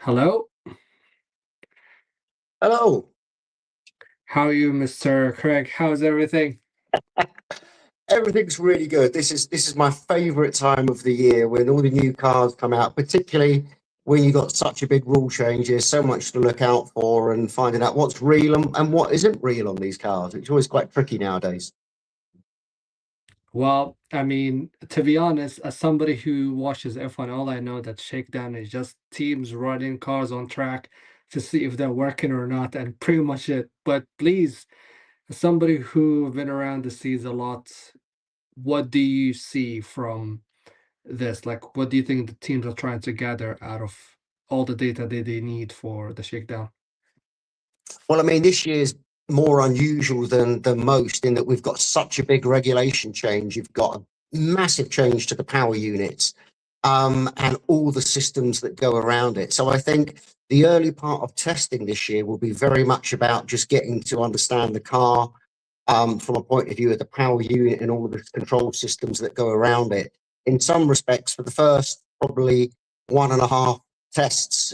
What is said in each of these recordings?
Hello, Hello. how are you, Mr. Craig? How's everything? Everything's really good. This is my favorite time of the year when all the new cars come out, particularly when you got such a big rule changes, so much to look out for and finding out what's real and what isn't real on these cars. It's always quite tricky nowadays. Well, I mean, to be honest, as somebody who watches F1, all I know that shakedown is just teams running cars on track to see if they're working or not, and pretty much it. But please, as somebody who been around the seas a lot, what do you see from this? Like, what do you think the teams are trying to gather out of all the data that they need for the shakedown? Well, I mean, this year's more unusual than most in that we've got such a big regulation change. You've got a massive change to the power units, and all the systems that go around it. So I think the early part of testing this year will be very much about just getting to understand the car, from a point of view of the power unit and all of the control systems that go around it. In some respects, for the first probably 1.5 tests,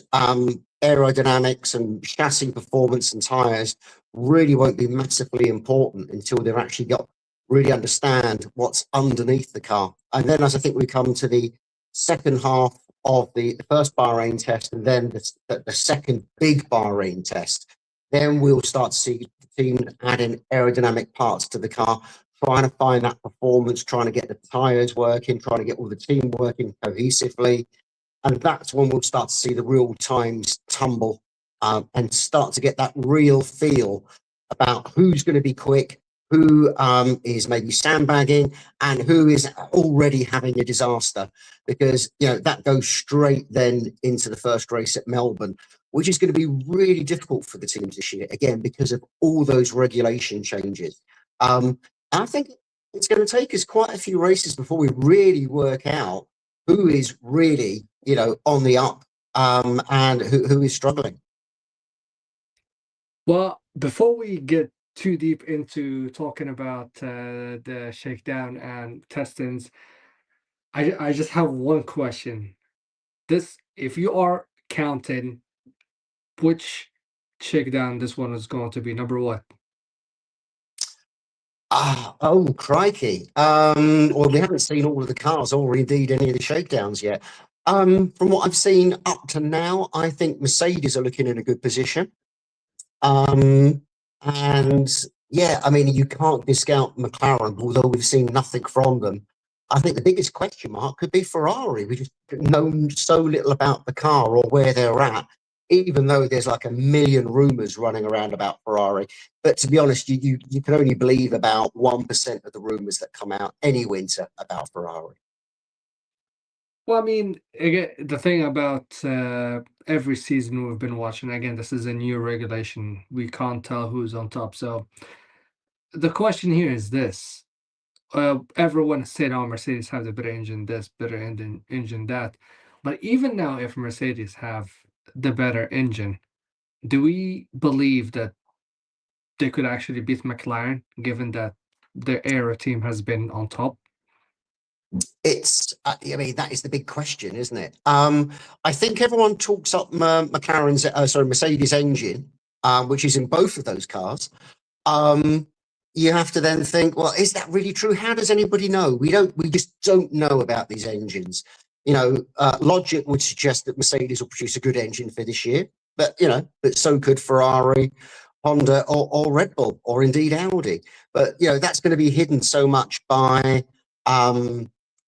aerodynamics and chassis performance and tyres really won't be massively important until they've actually got really understand what's underneath the car. And then as I think we come to the second half of the first Bahrain test and then the second big Bahrain test, then we'll start to see the team adding aerodynamic parts to the car, trying to find that performance, trying to get the tyres working, trying to get all the team working cohesively. And that's when we'll start to see the real times tumble, and start to get that real feel about who's going to be quick, who is maybe sandbagging, and who is already having a disaster. Because that goes straight then into the first race at Melbourne, which is going to be really difficult for the teams this year, again, because of all those regulation changes. And I think it's going to take us quite a few races before we really work out who is really, on the up, and who is struggling. Well, before we get too deep into talking about the shakedown and testings, I just have one question. This, if you are counting which shakedown this one is going to be, number what? Oh, crikey. Well, we haven't seen all of the cars or indeed any of the shakedowns yet. From what I've seen up to now, I think Mercedes are looking in a good position. Um, and yeah, I mean, you can't discount McLaren, although we've seen nothing from them. I think the biggest question mark could be Ferrari. We just know so little about the car or where they're at, even though there's like a million rumors running around about Ferrari. But to be honest, you can only believe about 1% of the rumors that come out any winter about Ferrari. Well, I mean, again, the thing about every season we've been watching, again, this is a new regulation. We can't tell who's on top. So the question here is this. Everyone said, "Oh, Mercedes have the better engine, this better engine that." But even now, if Mercedes have the better engine, do we believe that they could actually beat McLaren, given that their era team has been on top? I mean, that is the big question, isn't it? I think everyone talks up Mercedes engine, which is in both of those cars. You have to then think, well, is that really true? How does anybody know? We just don't know about these engines. Logic would suggest that Mercedes will produce a good engine for this year, but so could Ferrari, Honda, or Red Bull, or indeed Audi. But that's going to be hidden so much by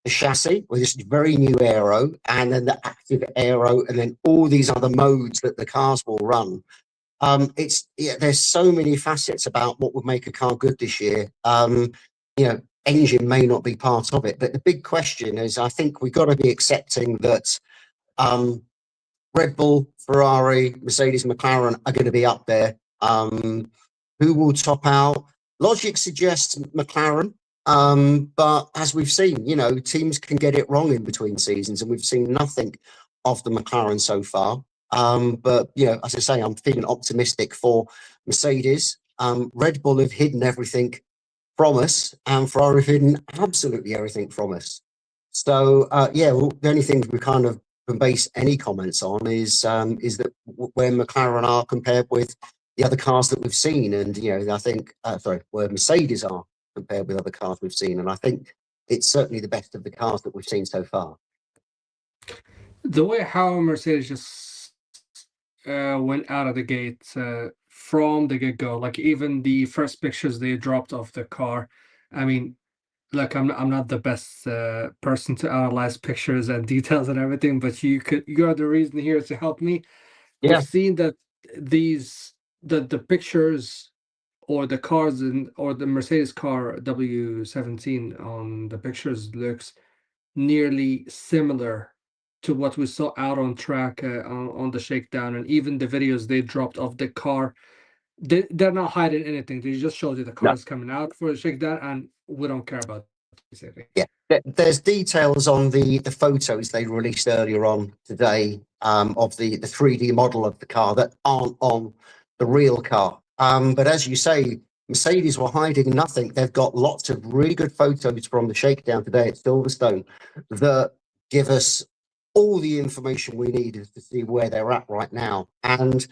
the chassis with this very new aero, and then the active aero, and then all these other modes that the cars will run. There's so many facets about what would make a car good this year. Engine may not be part of it, but the big question is, I think we've got to be accepting that Red Bull, Ferrari, Mercedes, McLaren are going to be up there. Who will top out? Logic suggests McLaren, but as we've seen, teams can get it wrong in between seasons, and we've seen nothing of the McLaren so far. But as I say, I'm feeling optimistic for Mercedes. Red Bull have hidden everything from us, and Ferrari have hidden absolutely everything from us. So well, the only things we kind of can base any comments on is that where McLaren are compared with the other cars that we've seen, and I think where Mercedes are compared with other cars we've seen, and I think it's certainly the best of the cars that we've seen so far. The way how Mercedes just went out of the gate from the get-go, like even the first pictures they dropped of the car, I mean, like I'm not the best person to analyze pictures and details and everything, but you're the reason here to help me. Yeah. We've seen that the pictures or the cars or the Mercedes car W17 on the pictures looks nearly similar to what we saw out on track on the shakedown, and even the videos they dropped of the car. They're not hiding anything. They just showed you the car No. is coming out for the shakedown, and we don't care about anything. Yeah, there's details on the photos they released earlier on today of the 3D model of the car that aren't on the real car. But as you say, Mercedes were hiding nothing. They've got lots of really good photos from the shakedown today at Silverstone that give us all the information we need to see where they're at right now. And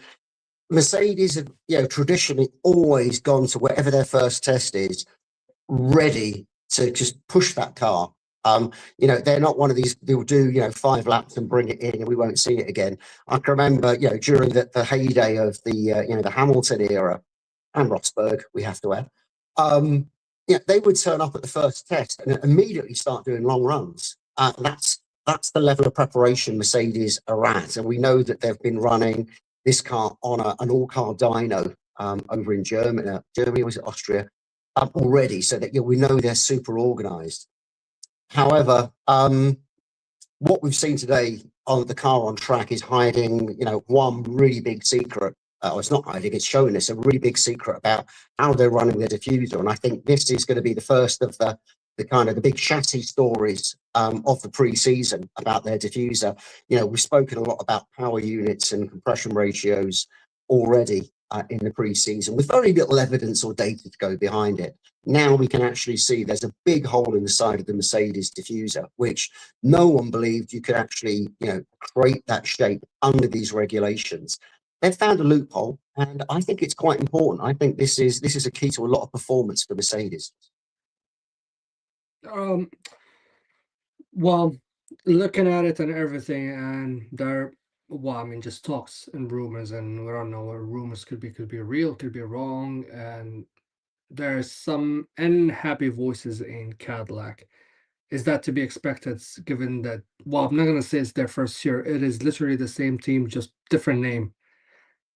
Mercedes have, traditionally always gone to wherever their first test is, ready to just push that car. They're not one of these who will do 5 laps and bring it in and we won't see it again. I can remember during the heyday of the Hamilton era and Rosberg, we have to add, they would turn up at the first test and immediately start doing long runs. That's the level of preparation Mercedes are at, and we know that they've been running this car on an all-car dyno over in Germany, was it Austria, already, so that we know they're super organized. However, what we've seen today on the car on track is hiding one really big secret. It's not hiding, it's showing us a really big secret about how they're running their diffuser, and I think this is going to be the first of the kind of the big chassis stories of the pre-season about their diffuser. We've spoken a lot about power units and compression ratios already in the pre-season with very little evidence or data to go behind it. Now we can actually see there's a big hole in the side of the Mercedes diffuser, which no one believed you could actually, create that shape under these regulations. They've found a loophole, and I think it's quite important. I think this is a key to a lot of performance for Mercedes. Well, looking at it and everything, and just talks and rumors, and we don't know what rumors could be real, could be wrong, and there's some unhappy voices in Cadillac. Is that to be expected, given that, well, I'm not going to say it's their first year, it is literally the same team, just different name.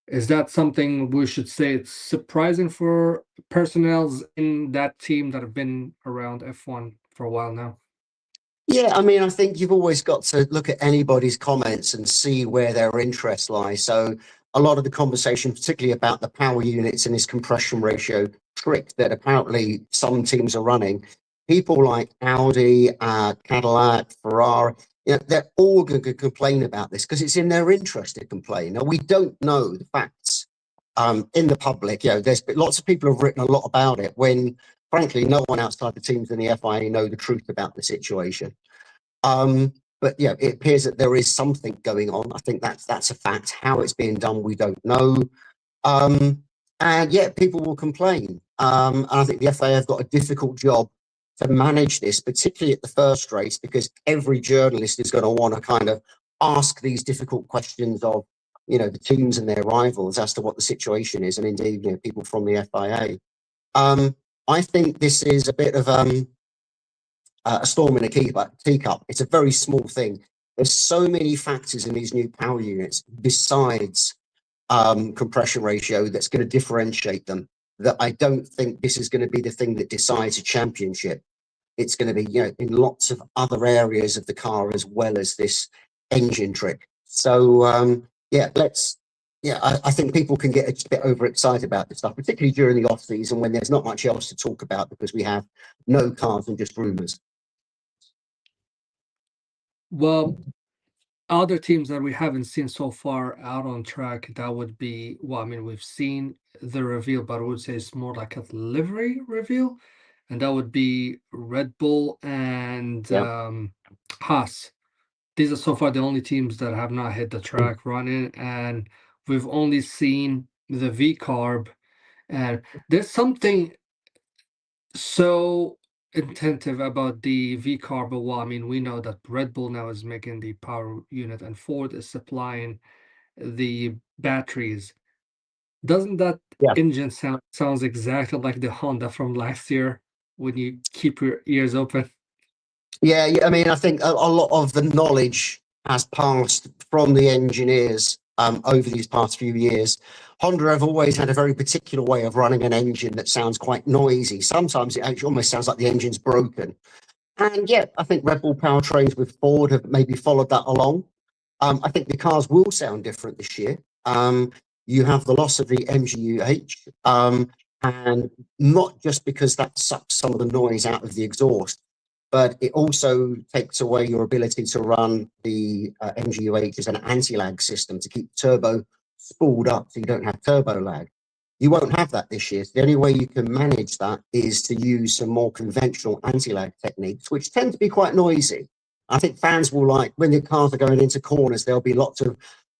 Is that something we should say it's surprising for personnels in that team that have been around F1 for a while now? Yeah, I think you've always got to look at anybody's comments and see where their interests lie. So a lot of the conversation, particularly about the power units and this compression ratio trick that apparently some teams are running, people like Audi, Cadillac, Ferrari, they're all going to complain about this because it's in their interest to complain. Now, we don't know the facts in the public. There's lots of people have written a lot about it when, frankly, no one outside the teams in the FIA know the truth about the situation. But it appears that there is something going on. I think that's a fact. How it's being done, we don't know. And yet people will complain. And I think the FIA have got a difficult job to manage this, particularly at the first race, because every journalist is going to want to kind of ask these difficult questions of, the teams and their rivals as to what the situation is, and indeed, people from the FIA. I think this is a bit of a storm in a teacup. It's a very small thing. There's so many factors in these new power units besides compression ratio that's going to differentiate them, that I don't think this is going to be the thing that decides a championship. It's going to be, in lots of other areas of the car as well as this engine trick. So, I think people can get a bit overexcited about this stuff, particularly during the off season when there's not much else to talk about because we have no cars and just rumors. Well, other teams that we haven't seen so far out on track, that would be, we've seen the reveal, but I would say it's more like a livery reveal, and that would be Red Bull and Haas. these are so far the only teams that have not hit the track running, and we've only seen the V carb. And there's something so intensive about the V carb. Well, I mean, we know that Red Bull now is making the power unit, and Ford is supplying the batteries. Doesn't that Yeah. engine sounds exactly like the Honda from last year when you keep your ears open? Yeah, I mean, I think a lot of the knowledge has passed from the engineers over these past few years. Honda have always had a very particular way of running an engine that sounds quite noisy. Sometimes it actually almost sounds like the engine's broken. And yeah, I think Red Bull powertrains with Ford have maybe followed that along. I think the cars will sound different this year. You have the loss of the MGU-H, and not just because that sucks some of the noise out of the exhaust, but it also takes away your ability to run the MGU-H as an anti-lag system to keep turbo spooled up so you don't have turbo lag. You won't have that this year. So the only way you can manage that is to use some more conventional anti-lag techniques, which tend to be quite noisy. I think fans will like when the cars are going into corners, there'll be lots of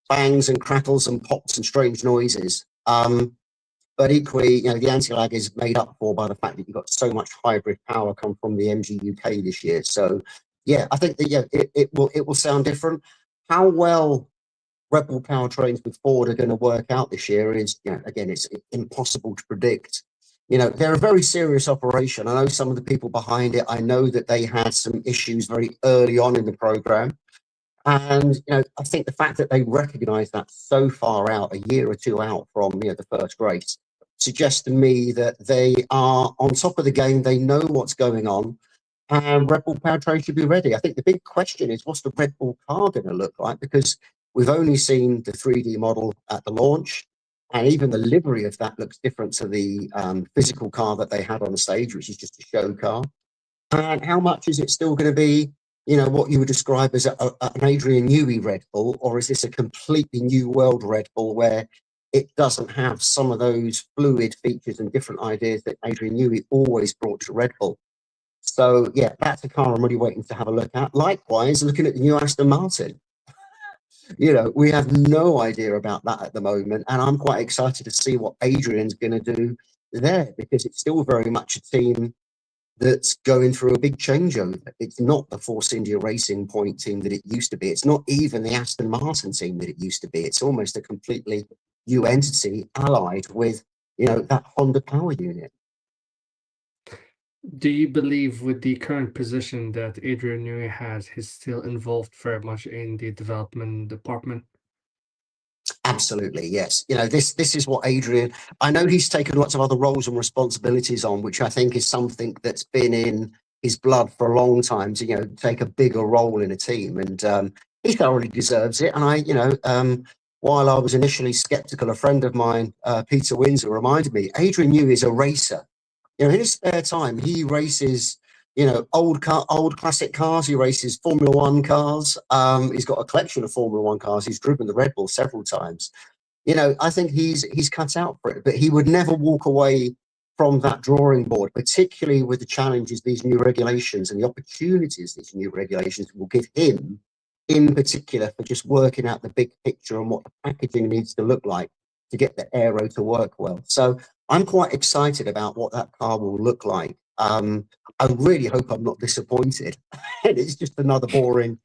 bangs and crackles and pops and strange noises. But equally, the anti-lag is made up for by the fact that you've got so much hybrid power come from the MG UK this year. So, yeah, I think that it will sound different. How well Red Bull powertrains with Ford are going to work out this year is, again, it's impossible to predict. They're a very serious operation. I know some of the people behind it. I know that they had some issues very early on in the program. And, I think the fact that they recognize that so far out, a year or two out from, the first race, suggests to me that they are on top of the game. They know what's going on. And Red Bull powertrain should be ready. I think the big question is, what's the Red Bull car going to look like? Because we've only seen the 3D model at the launch. And even the livery of that looks different to the physical car that they had on the stage, which is just a show car. And how much is it still going to be, what you would describe as an Adrian Newey Red Bull, or is this a completely new world Red Bull where it doesn't have some of those fluid features and different ideas that Adrian Newey always brought to Red Bull? So, yeah, that's a car I'm really waiting to have a look at. Likewise, looking at the new Aston Martin, we have no idea about that at the moment. And I'm quite excited to see what Adrian's going to do there, because it's still very much a team that's going through a big changeover. It's not the Force India Racing Point team that it used to be. It's not even the Aston Martin team that it used to be. It's almost a completely new entity allied with, that Honda power unit. Do you believe with the current position that Adrian Newey has, he's still involved very much in the development department? Absolutely, yes. This is what Adrian, I know he's taken lots of other roles and responsibilities on, which I think is something that's been in his blood for a long time to, take a bigger role in a team. And he thoroughly deserves it. And while I was initially skeptical, a friend of mine, Peter Windsor, reminded me, Adrian Newey is a racer. In his spare time, he races, old classic cars. He races Formula One cars. He's got a collection of Formula One cars. He's driven the Red Bull several times. I think he's cut out for it, but he would never walk away from that drawing board, particularly with the challenges these new regulations and the opportunities these new regulations will give him, in particular, for just working out the big picture and what the packaging needs to look like to get the aero to work well. So I'm quite excited about what that car will look like. I really hope I'm not disappointed. It's just another boring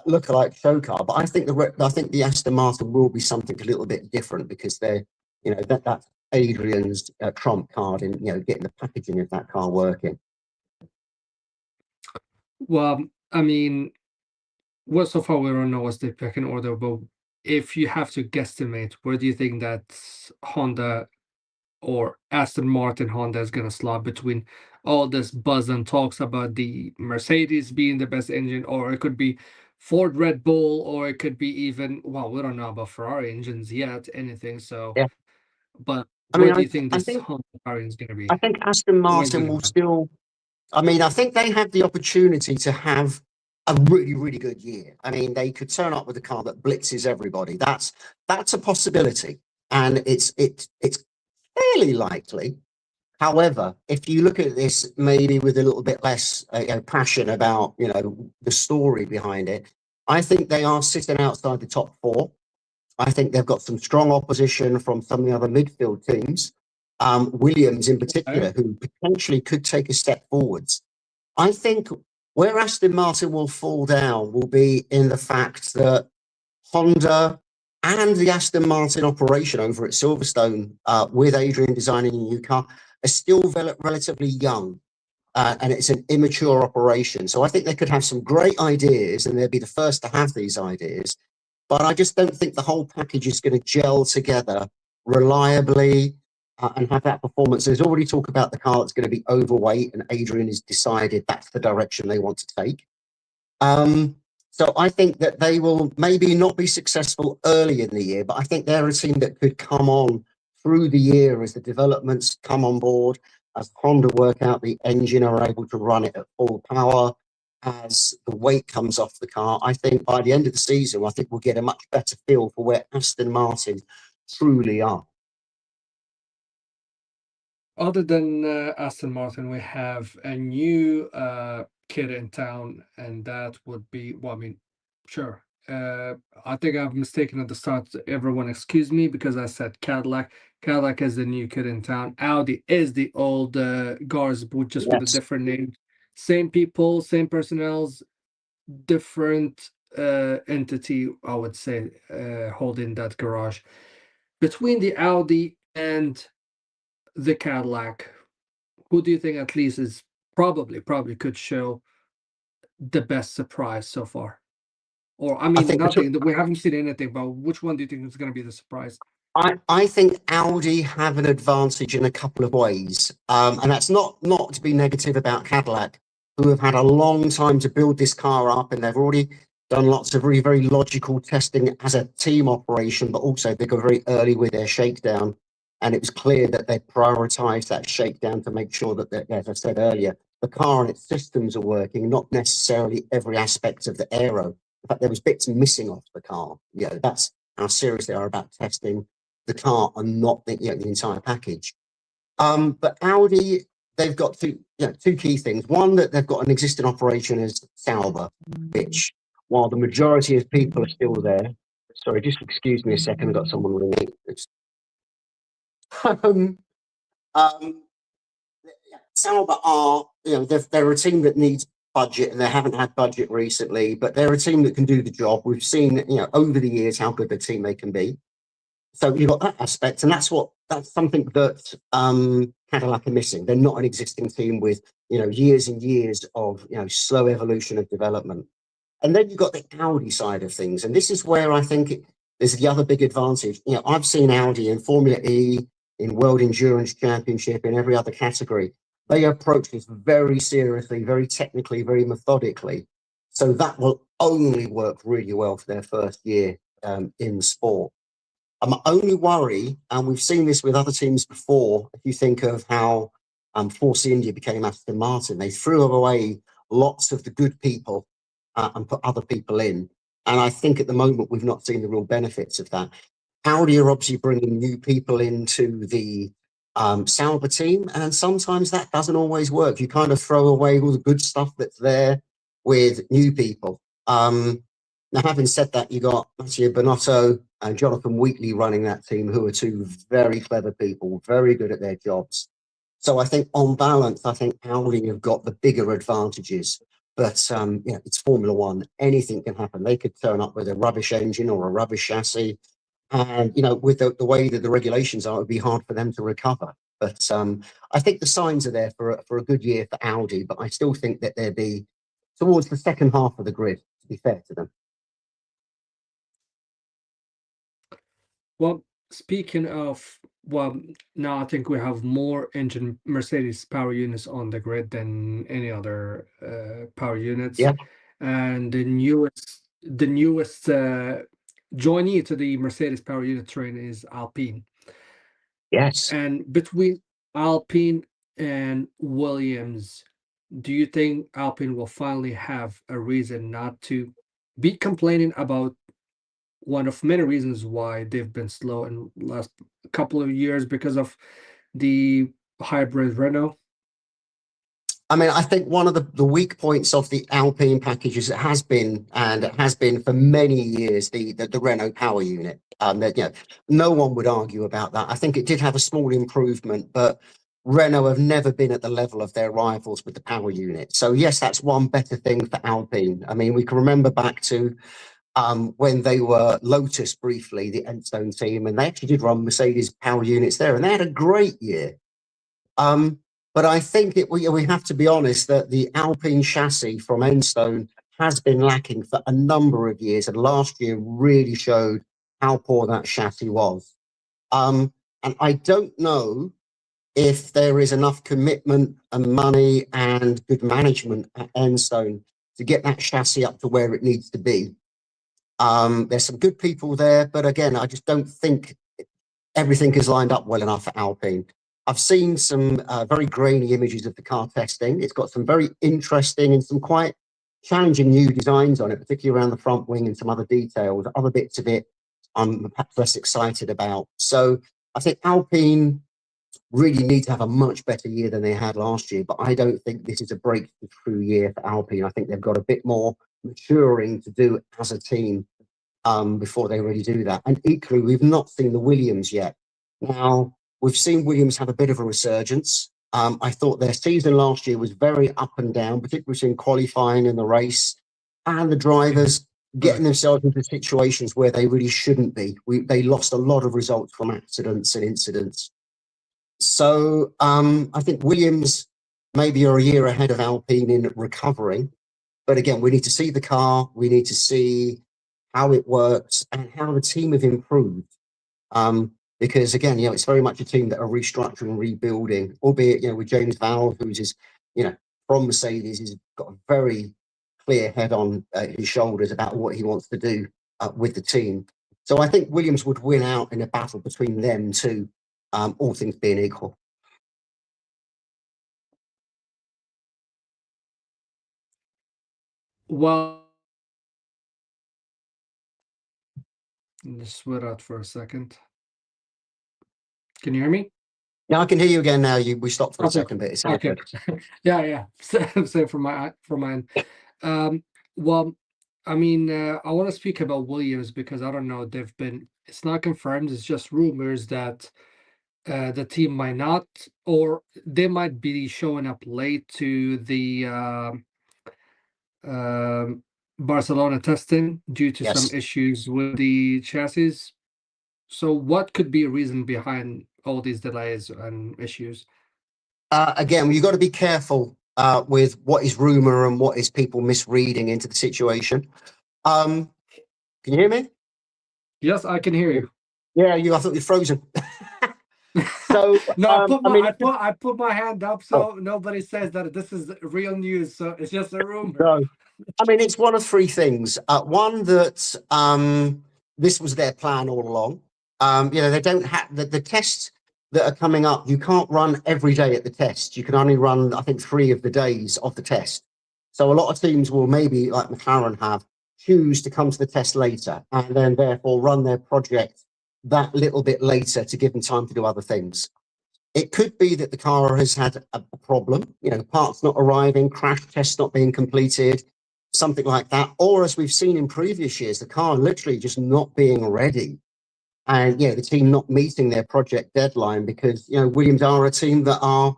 lookalike show car. But I think the Aston Martin will be something a little bit different, because they're, that's Adrian's trump card in, getting the packaging of that car working. Well, I mean, so far we don't know what's the pecking order, but if you have to guesstimate, where do you think that Honda or Aston Martin Honda is going to slot between all this buzz and talks about the Mercedes being the best engine, or it could be Ford Red Bull, or it could be even, well, we don't know about Ferrari engines yet, anything. So, Yeah. but I where mean, do you think I this think Honda Ferrari is going to I be? think Aston Where's it Martin going will to still. I mean, I think they have the opportunity to have a really, really good year. I mean, they could turn up with a car that blitzes everybody. That's a possibility, and it's fairly likely. However, if you look at this maybe with a little bit less passion about the story behind it, I think they are sitting outside the top four. I think they've got some strong opposition from some of the other midfield teams, Williams in Okay. particular, who potentially could take a step forwards. I think where Aston Martin will fall down will be in the fact that Honda and the Aston Martin operation over at Silverstone with Adrian designing a new car are still relatively young. And it's an immature operation. So I think they could have some great ideas and they'll be the first to have these ideas. But I just don't think the whole package is going to gel together reliably and have that performance. There's already talk about the car that's going to be overweight, and Adrian has decided that's the direction they want to take. So I think that they will maybe not be successful early in the year, but I think they're a team that could come on through the year as the developments come on board, as Honda work out the engine, are able to run it at full power, as the weight comes off the car. I think by the end of the season, I think we'll get a much better feel for where Aston Martin truly are. Other than Aston Martin, we have a new kid in town, and that would be, well, I mean, sure. I think I've mistaken at the start. Everyone, excuse me, because I said Cadillac. Cadillac is the new kid in town. Audi is the old guards, but just with a Yes. different name. Same people, same personnels, different entity, I would say, holding that garage. Between the Audi and the Cadillac, who do you think at least is probably could show the best surprise so far? Or I I mean, think nothing. We haven't seen anything, but which one do you think is going to be the surprise? I think Audi have an advantage in a couple of ways, and that's not to be negative about Cadillac, who have had a long time to build this car up, and they've already done lots of very very logical testing as a team operation, but also they got very early with their shakedown, and it was clear that they prioritised that shakedown to make sure that, as I said earlier, the car and its systems are working, not necessarily every aspect of the aero. In fact, there was bits missing off the car. That's how serious they are about testing the car and not the entire package. But Audi, they've got two key things. One, that they've got an existing operation as Sauber, which, while the majority of people are still there, sorry, just excuse me a second, I've got someone ringing. um, um, Sauber are, they're a team that needs budget, and they haven't had budget recently, but they're a team that can do the job. We've seen, over the years how good the team they can be. So you've got that aspect, and that's something that Cadillac are missing. They're not an existing team with years and years of slow evolution of development. And then you've got the Audi side of things, and this is where I think there's the other big advantage. I've seen Audi in Formula E, in World Endurance Championship, in every other category. They approach this very seriously, very technically, very methodically. So that will only work really well for their first year in the sport. My only worry, and we've seen this with other teams before, if you think of how Force India became Aston Martin, they threw away lots of the good people and put other people in. And I think at the moment, we've not seen the real benefits of that. Audi are obviously bringing new people into the Sauber team, and sometimes that doesn't always work. You kind of throw away all the good stuff that's there with new people. Now, having said that, you got Matteo Binotto and Jonathan Wheatley running that team, who are two very clever people, very good at their jobs. So I think on balance, I think Audi have got the bigger advantages. But it's Formula One. Anything can happen. They could turn up with a rubbish engine or a rubbish chassis. And, with the way that the regulations are, it would be hard for them to recover. But I think the signs are there for a good year for Audi. But I still think that they'll be towards the second half of the grid, to be fair to them. Well, speaking of, well, now I think we have more engine Mercedes power units on the grid than any other power units, Yeah. and the newest joinee to the Mercedes power unit train is Alpine. Yes. And between Alpine and Williams, do you think Alpine will finally have a reason not to be complaining about one of many reasons why they've been slow in the last couple of years, because of the hybrid Renault? I mean, I think one of the weak points of the Alpine package is it has been, and it has been for many years, the Renault power unit. That, you know, no one would argue about that. I think it did have a small improvement, but Renault have never been at the level of their rivals with the power unit. So yes, that's one better thing for Alpine. I mean, we can remember back to when they were Lotus briefly, the Enstone team, and they actually did run Mercedes power units there, and they had a great year. But I think we have to be honest that the Alpine chassis from Enstone has been lacking for a number of years, and last year really showed how poor that chassis was. And I don't know if there is enough commitment and money and good management at Enstone to get that chassis up to where it needs to be. There's some good people there, but again, I just don't think everything is lined up well enough for Alpine. I've seen some very grainy images of the car testing. It's got some very interesting and some quite challenging new designs on it, particularly around the front wing and some other details. Other bits of it I'm perhaps less excited about. So I think Alpine really need to have a much better year than they had last year, but I don't think this is a breakthrough year for Alpine. I think they've got a bit more maturing to do as a team before they really do that. And equally, we've not seen the Williams yet. Now, we've seen Williams have a bit of a resurgence. I thought their season last year was very up and down, particularly in qualifying in the race, and the drivers getting themselves into situations where they really shouldn't be. They lost a lot of results from accidents and incidents. So I think Williams maybe are a year ahead of Alpine in recovering. But again, we need to see the car. We need to see how it works and how the team have improved. Because again, it's very much a team that are restructuring, rebuilding, albeit, with James Vowles, who's from Mercedes, he's got a very clear head on his shoulders about what he wants to do with the team. So I think Williams would win out in a battle between them two, all things being equal. Well, just switch out for a second. Can you hear me? Yeah, I can hear you again now. We stopped for a second, but it's okay. Yeah. Same for mine. Well, I mean, I want to speak about Williams because I don't know. It's not confirmed. It's just rumors that the team might not, or they might be showing up late to the Barcelona testing due to some issues with the chassis. So what could be a reason behind all these delays and issues? Again, you've got to be careful with what is rumor and what is people misreading into the situation. Can you hear me? Yes, I can hear you. Yeah, I thought you're frozen. So no, I put my hand up so nobody says that this is real news. So it's just a rumor. No. I mean, it's one of three things. One, that this was their plan all along. They don't have the tests that are coming up. You can't run every day at the test. You can only run, I think, 3 of the days of the test. So a lot of teams will maybe, like McLaren have, choose to come to the test later and then therefore run their project that little bit later to give them time to do other things. It could be that the car has had a problem, parts not arriving, crash tests not being completed, something like that. Or as we've seen in previous years, the car literally just not being ready. And, the team not meeting their project deadline because, Williams are a team that are,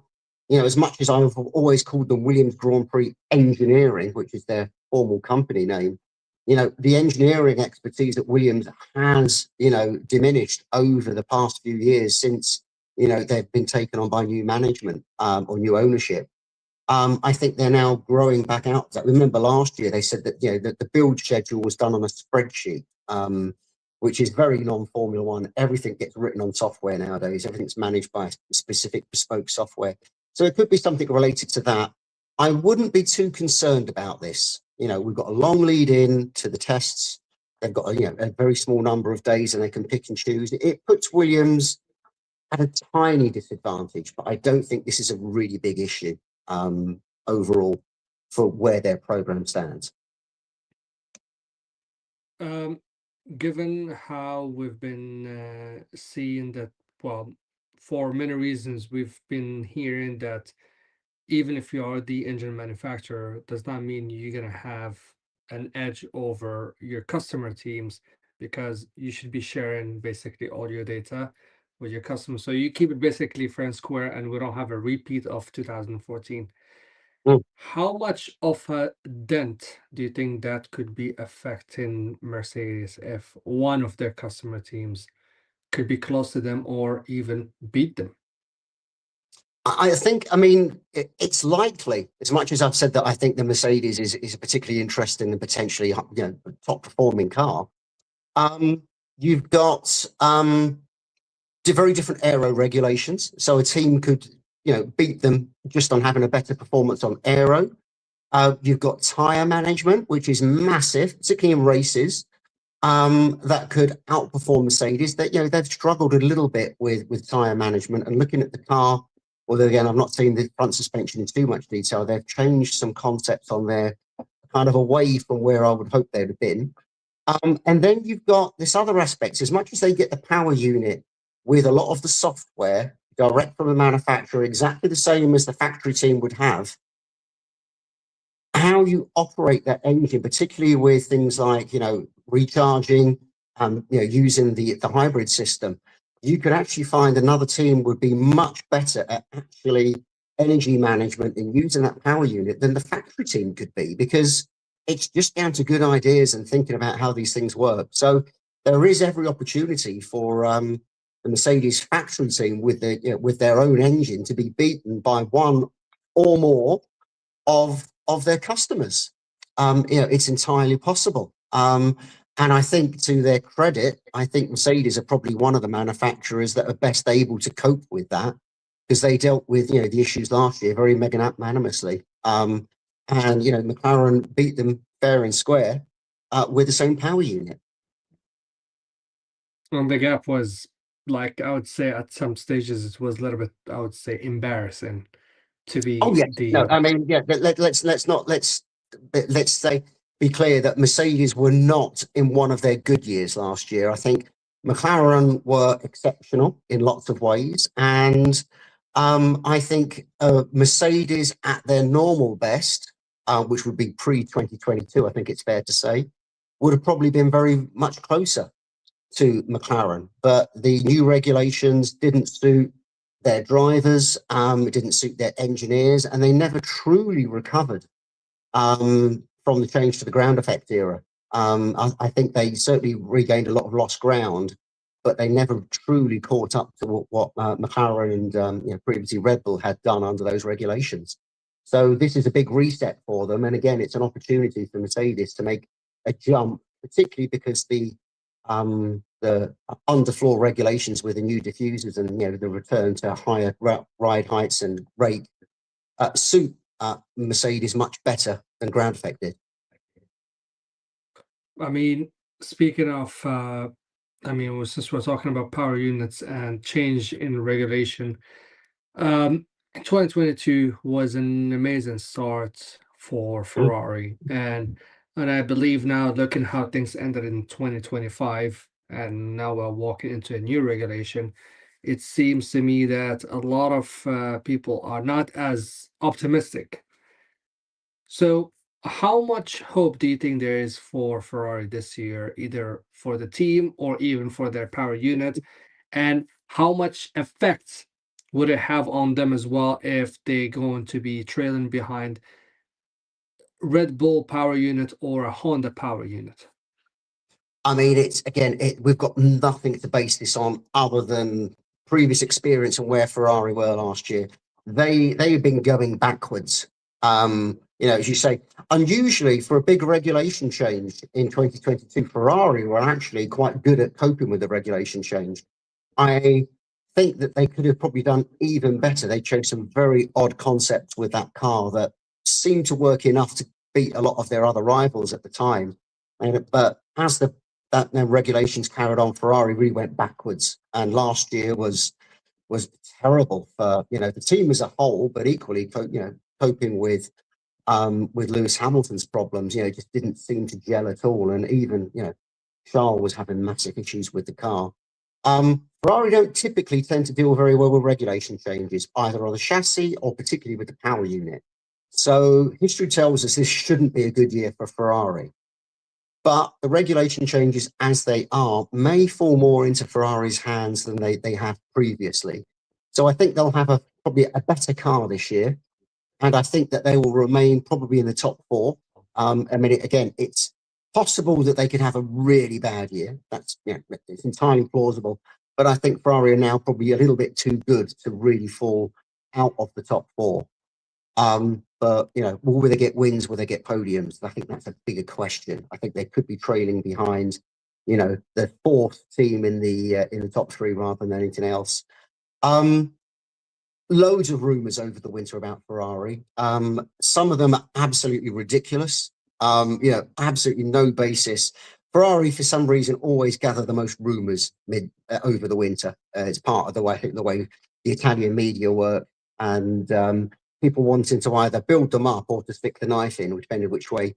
as much as I've always called them Williams Grand Prix Engineering, which is their formal company name, the engineering expertise at Williams has, diminished over the past few years since, they've been taken on by new management or new ownership. I think they're now growing back out. Remember last year they said that that the build schedule was done on a spreadsheet, which is very non-Formula One. Everything gets written on software nowadays. Everything's managed by specific bespoke software. So it could be something related to that. I wouldn't be too concerned about this. We've got a long lead in to the tests. They've got a very small number of days and they can pick and choose. It puts Williams at a tiny disadvantage, but I don't think this is a really big issue overall for where their program stands. Given how we've been seeing that, for many reasons, we've been hearing that even if you are the engine manufacturer, does not mean you're gonna have an edge over your customer teams, because you should be sharing basically all your data with your customers. So you keep it basically fair and square, and we don't have a repeat of 2014. Mm. How much of a dent do you think that could be affecting Mercedes if one of their customer teams could be close to them or even beat them? I think, I mean, it's likely, as much as I've said that I think the Mercedes is a particularly interesting and potentially, top performing car. You've got very different aero regulations. So a team could, beat them just on having a better performance on aero. You've got tyre management, which is massive, particularly in races. That could outperform Mercedes. That they've struggled a little bit with tyre management, and looking at the car. Although again, I've not seen the front suspension in too much detail. They've changed some concepts on there, kind of away from where I would hope they'd have been. And then you've got this other aspect. As much as they get the power unit with a lot of the software direct from the manufacturer, exactly the same as the factory team would have, how you operate that engine, particularly with things like recharging, using the hybrid system, you could actually find another team would be much better at actually energy management and using that power unit than the factory team could be, because it's just down to good ideas and thinking about how these things work. So there is every opportunity for the Mercedes factory team with their own engine to be beaten by one or more of their customers. It's entirely possible. And I think, to their credit, I think Mercedes are probably one of the manufacturers that are best able to cope with that, because they dealt with the issues last year very magnanimously. And McLaren beat them fair and square with the same power unit. And the gap was, like, I would say at some stages it was a little bit, I would say, embarrassing to Oh be yes, no, the I mean, yeah. Let's say, be clear that Mercedes were not in one of their good years last year. I think McLaren were exceptional in lots of ways, and I think Mercedes at their normal best, which would be pre-2022, I think it's fair to say, would have probably been very much closer to McLaren. But the new regulations didn't suit their drivers, it didn't suit their engineers, and they never truly recovered from the change to the ground effect era. I think they certainly regained a lot of lost ground, but they never truly caught up to what McLaren and previously Red Bull had done under those regulations. So this is a big reset for them, and again, it's an opportunity for Mercedes to make a jump, particularly because the underfloor regulations with the new diffusers and the return to higher ride heights and rate suit Mercedes much better than ground effect did. I mean, speaking of since we're talking about power units and change in regulation, 2022 was an amazing start for Mm. Ferrari, and I believe now, looking how things ended in 2025, and now we're walking into a new regulation, it seems to me that a lot of people are not as optimistic. So, how much hope do you think there is for Ferrari this year, either for the team or even for their power unit? And how much effect would it have on them as well if they're going to be trailing behind Red Bull power unit or a Honda power unit? I mean, it's again, we've got nothing to base this on other than previous experience and where Ferrari were last year. They've been going backwards. As you say, unusually for a big regulation change in 2022, Ferrari were actually quite good at coping with the regulation change. I think that they could have probably done even better. They chose some very odd concepts with that car that seemed to work enough to beat a lot of their other rivals at the time. But as that regulations carried on, Ferrari really went backwards. And last year was terrible for the team as a whole, but equally coping with Lewis Hamilton's problems. Just didn't seem to gel at all. And even Charles was having massive issues with the car. Ferrari don't typically tend to deal very well with regulation changes, either on the chassis or particularly with the power unit. So history tells us this shouldn't be a good year for Ferrari. But the regulation changes as they are may fall more into Ferrari's hands than they have previously. So I think they'll have probably a better car this year. And I think that they will remain probably in the top four. I mean, again, it's possible that they could have a really bad year. That's, it's entirely plausible. But I think Ferrari are now probably a little bit too good to really fall out of the top four. But will they get wins? Will they get podiums? I think that's a bigger question. I think they could be trailing behind, the fourth team in the top three rather than anything else. Loads of rumours over the winter about Ferrari. Some of them are absolutely ridiculous. Absolutely no basis. Ferrari, for some reason, always gather the most rumours over the winter. It's part of the way the Italian media work, and people wanting to either build them up or to stick the knife in, depending which way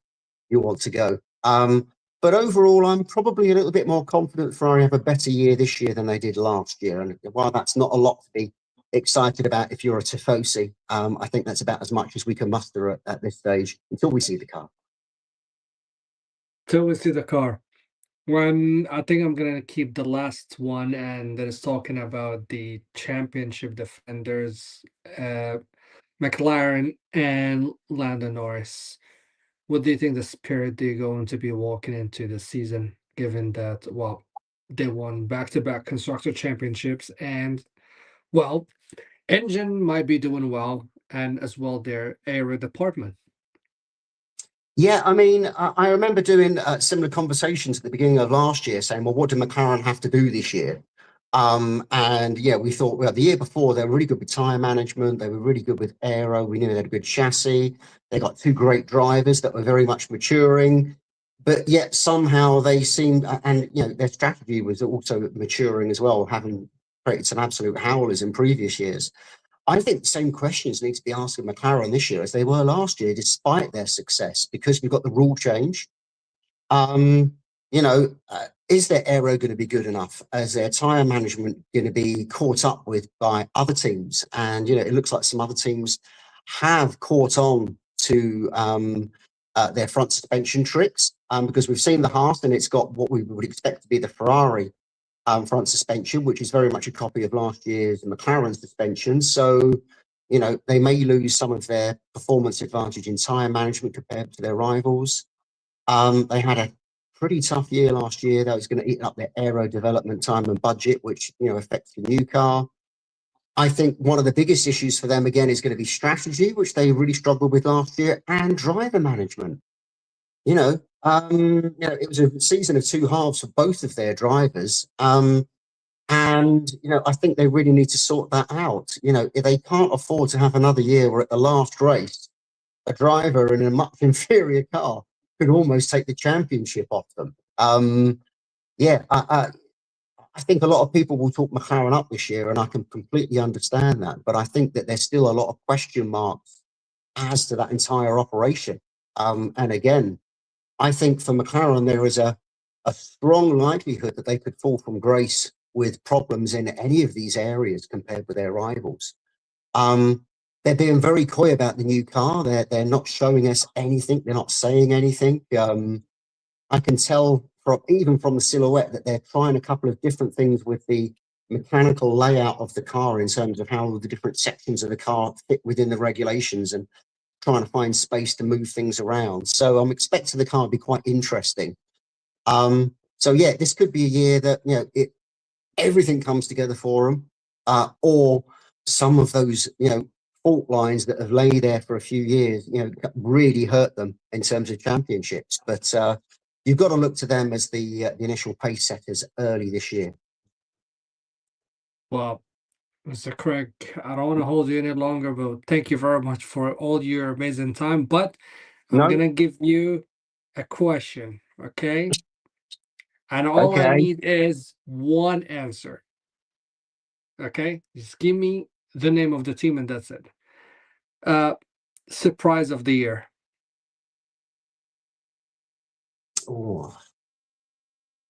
you want to go. But overall, I'm probably a little bit more confident Ferrari have a better year this year than they did last year. And while that's not a lot to be excited about if you're a Tifosi, I think that's about as much as we can muster at this stage until we see the car. Till we see the car. I think I'm gonna keep the last one, and that is talking about the championship defenders, McLaren and Lando Norris. What do you think the spirit they're going to be walking into the season, given that, well, they won back-to-back constructor championships, and, well, engine might be doing well, and as well their aero department. Yeah, I mean, I remember doing similar conversations at the beginning of last year saying, well, what do McLaren have to do this year? And yeah, we thought, well, the year before, they were really good with tyre management. They were really good with aero. We knew they had a good chassis. They got two great drivers that were very much maturing. But yet somehow they seemed, and their strategy was also maturing as well, having created some absolute howlers in previous years. I think the same questions need to be asked of McLaren this year as they were last year, despite their success, because we've got the rule change. Is their aero going to be good enough? Is their tyre management going to be caught up with by other teams? And, it looks like some other teams have caught on to their front suspension tricks, because we've seen the Haas and it's got what we would expect to be the Ferrari front suspension, which is very much a copy of last year's McLaren suspension. So, they may lose some of their performance advantage in tyre management compared to their rivals. They had a pretty tough year last year. That was going to eat up their aero development time and budget, which, affects the new car. I think one of the biggest issues for them, again, is going to be strategy, which they really struggled with last year, and driver management. It was a season of two halves for both of their drivers. And, I think they really need to sort that out. If they can't afford to have another year where at the last race, a driver in a much inferior car could almost take the championship off them. I think a lot of people will talk McLaren up this year, and I can completely understand that. But I think that there's still a lot of question marks as to that entire operation. And again, I think for McLaren, there is a strong likelihood that they could fall from grace with problems in any of these areas compared with their rivals. They're being very coy about the new car. They're not showing us anything. They're not saying anything. I can tell even from the silhouette that they're trying a couple of different things with the mechanical layout of the car in terms of how the different sections of the car fit within the regulations and trying to find space to move things around. So I'm expecting the car to be quite interesting. So yeah, this could be a year that everything comes together for them, or some of those fault lines that have laid there for a few years really hurt them in terms of championships. But you've got to look to them as the initial pace setters early this year. Well, Mr. Craig, I don't want to hold you any longer, but thank you very much for all your amazing time. But I'm gonna give you a question, okay? And all I need is one answer. Okay? Just give me the name of the team and that's it. Surprise of the year. Oh,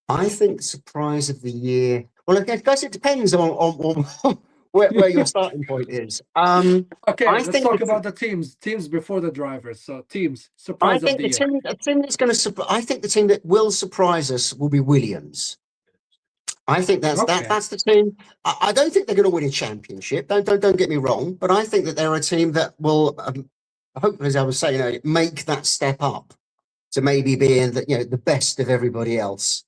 I think surprise of the year. Well, I guess it depends on where your starting point is. Okay, I let's think talk the, about the teams before the drivers. So teams, I surprise of think the the year. team that's going to I think the team that will surprise us will be Williams. I think Okay. that's the team. I don't think they're going to win a championship. Don't get me wrong, but I think that they're a team that will, hope, as I was saying, make that step up to maybe being the best of everybody else.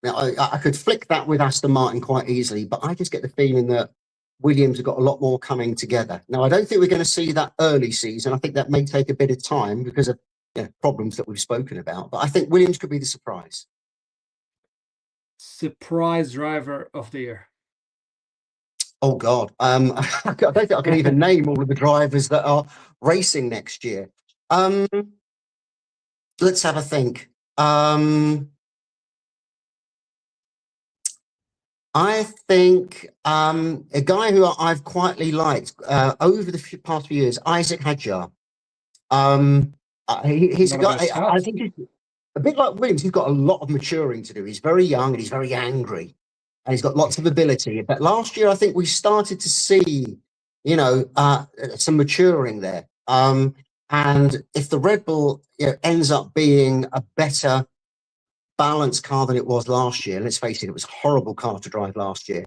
Now, I could flick that with Aston Martin quite easily, but I just get the feeling that Williams have got a lot more coming together. Now, I don't think we're going to see that early season. I think that may take a bit of time because of problems that we've spoken about. But I think Williams could be the surprise. Surprise driver of the year. Oh God, I don't think I can even name all of the drivers that are racing next year. Let's have a think. I think a guy who I've quietly liked over the past few years, Isaac Hadjar. He's a Not a bad guy. I shout. think he's a bit like Williams. He's got a lot of maturing to do. He's very young and he's very angry, and he's got lots of ability. But last year, I think we started to see, some maturing there. And if the Red Bull ends up being a better balanced car than it was last year, let's face it was a horrible car to drive last year.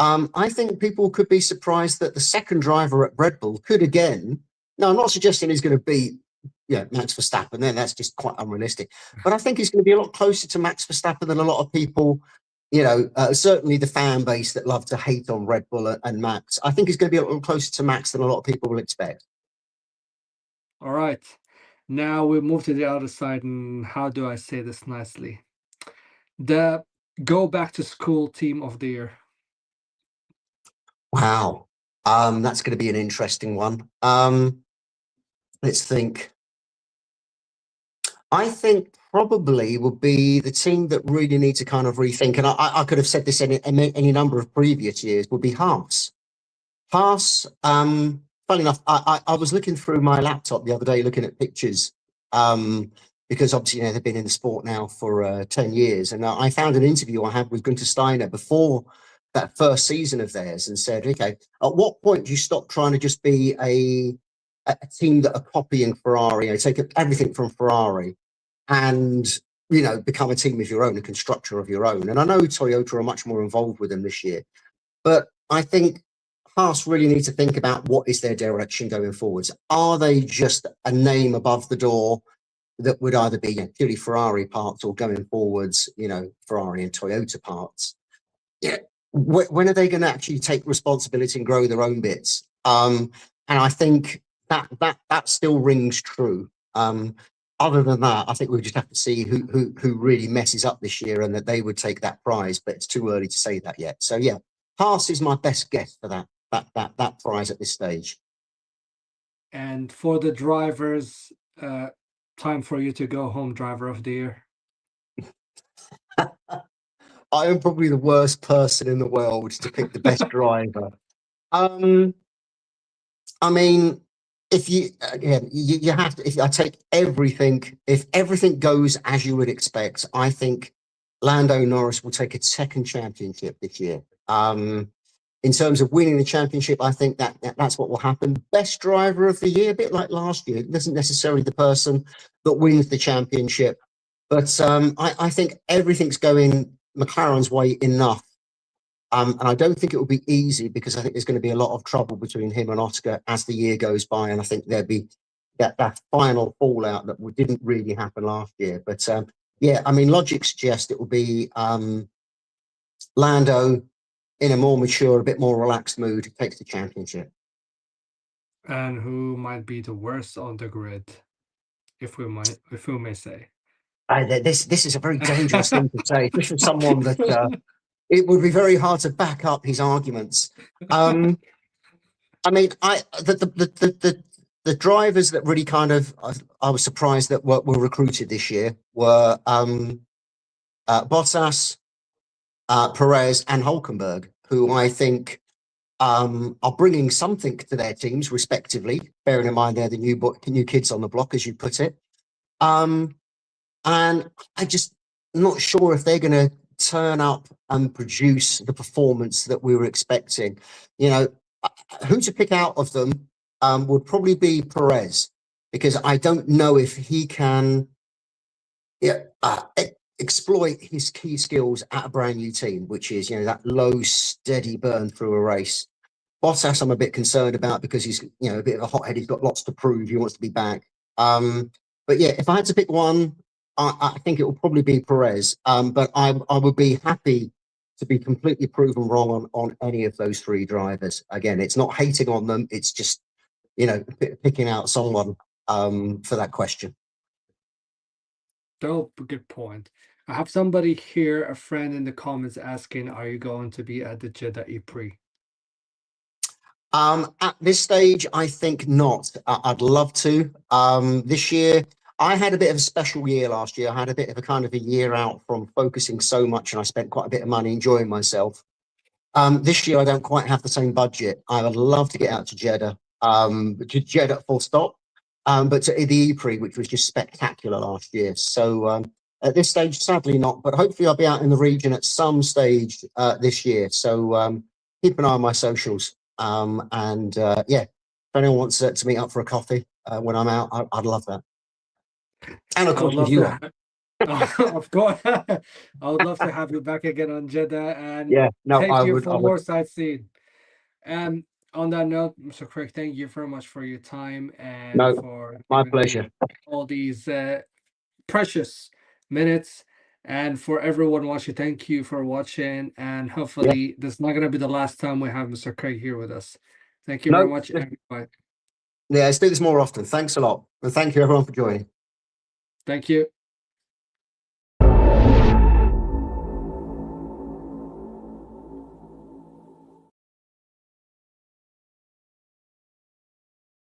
I think people could be surprised that the second driver at Red Bull could again. No, I'm not suggesting he's going to be Max Verstappen. Then that's just quite unrealistic. But I think he's going to be a lot closer to Max Verstappen than a lot of people. Certainly the fan base that love to hate on Red Bull and Max. I think he's going to be a little closer to Max than a lot of people will expect. All right. Now we move to the other side, and how do I say this nicely? The go back to school team of the year. Wow. That's going to be an interesting one. Let's think. I think probably will be the team that really need to kind of rethink, and I could have said this in any number of previous years, would be Haas. Haas, funny enough, I was looking through my laptop the other day, looking at pictures, because obviously, they've been in the sport now for 10 years. And I found an interview I had with Gunther Steiner before that first season of theirs and said, okay, at what point do you stop trying to just be a team that are copying Ferrari, take everything from Ferrari and, become a team of your own, a constructor of your own? And I know Toyota are much more involved with them this year, but I think Haas really need to think about what is their direction going forwards. Are they just a name above the door that would either be purely Ferrari parts or going forwards, Ferrari and Toyota parts? When are they going to actually take responsibility and grow their own bits? And I think that still rings true. Other than that, I think we just have to see who really messes up this year and that they would take that prize. But it's too early to say that yet. So yeah, Haas is my best guess for that prize at this stage. And for the drivers, time for you to go home, driver of the year. I am probably the worst person in the world to pick the best driver. I mean, if you have to, if I take everything, if everything goes as you would expect, I think Lando Norris will take a second championship this year. In terms of winning the championship, I think that's what will happen. Best driver of the year, a bit like last year. It isn't necessarily the person that wins the championship, but I think everything's going McLaren's way enough. And I don't think it will be easy because I think there's going to be a lot of trouble between him and Oscar as the year goes by. And I think there'll be that final fallout that didn't really happen last year. But yeah, I mean, logic suggests it will be Lando in a more mature, a bit more relaxed mood, takes the championship. And who might be the worst on the grid, if we may say? This is a very dangerous thing to say, especially someone that it would be very hard to back up his arguments. I mean, the drivers that really kind of I was surprised that were recruited this year were Bottas, Perez, and Hulkenberg, who I think are bringing something to their teams, respectively. Bearing in mind they're the new kids on the block, as you put it. And I just not sure if they're going to turn up and produce the performance that we were expecting. You know, who to pick out of them would probably be Perez, because I don't know if he can exploit his key skills at a brand new team, which is, you know, that low, steady burn through a race. Bottas, I'm a bit concerned about because he's, you know, a bit of a hothead. He's got lots to prove. He wants to be back. But yeah, if I had to pick one, I think it will probably be Perez. But I would be happy to be completely proven wrong on any of those three drivers. Again, it's not hating on them. It's just, you know, picking out someone for that question. Dope, good point. I have somebody here, a friend in the comments asking, are you going to be at the Jeddah E-Prix? At this stage, I think not. I'd love to. This year, I had a bit of a special year last year. I had a bit of a kind of a year out from focusing so much, and I spent quite a bit of money enjoying myself. This year, I don't quite have the same budget. I would love to get out to Jeddah, full stop, but to the E-Prix, which was just spectacular last year. So at this stage, sadly not, but hopefully I'll be out in the region at some stage this year. So keep an eye on my socials. Yeah, if anyone wants to meet up for a coffee when I'm out, I'd love that. And of course, with you. Of course, I would love to have you back again on Jeddah, and yeah, no, thank you for more sightseeing. And on that note, Mr. Craig, thank you very much for your time and for my pleasure. All these precious minutes. And for everyone watching, thank you for watching. And hopefully, this is not going to be the last time we have Mr. Craig here with us. Thank you very much, everybody. Yeah, let's do this more often. Thanks a lot. And thank you, everyone, for joining. Thank you.